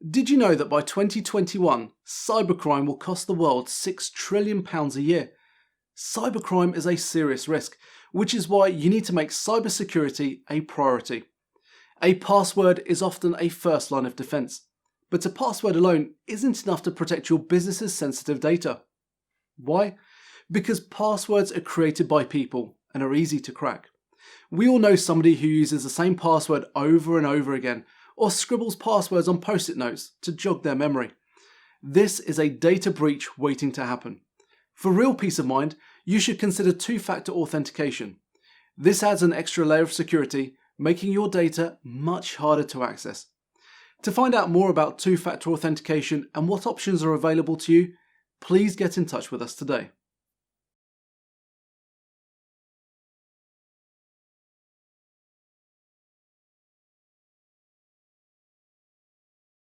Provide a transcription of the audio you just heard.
Did you know that by 2021, cybercrime will cost the world £6 trillion a year? Cybercrime is a serious risk, which is why you need to make cybersecurity a priority. A password is often a first line of defense, but a password alone isn't enough to protect your business's sensitive data. Why? Because passwords are created by people and are easy to crack. We all know somebody who uses the same password over and over again, or scribbles passwords on post-it notes to jog their memory. This is a data breach waiting to happen. For real peace of mind, you should consider two-factor authentication. This adds an extra layer of security, making your data much harder to access. To find out more about two-factor authentication and what options are available to you, please get in touch with us today.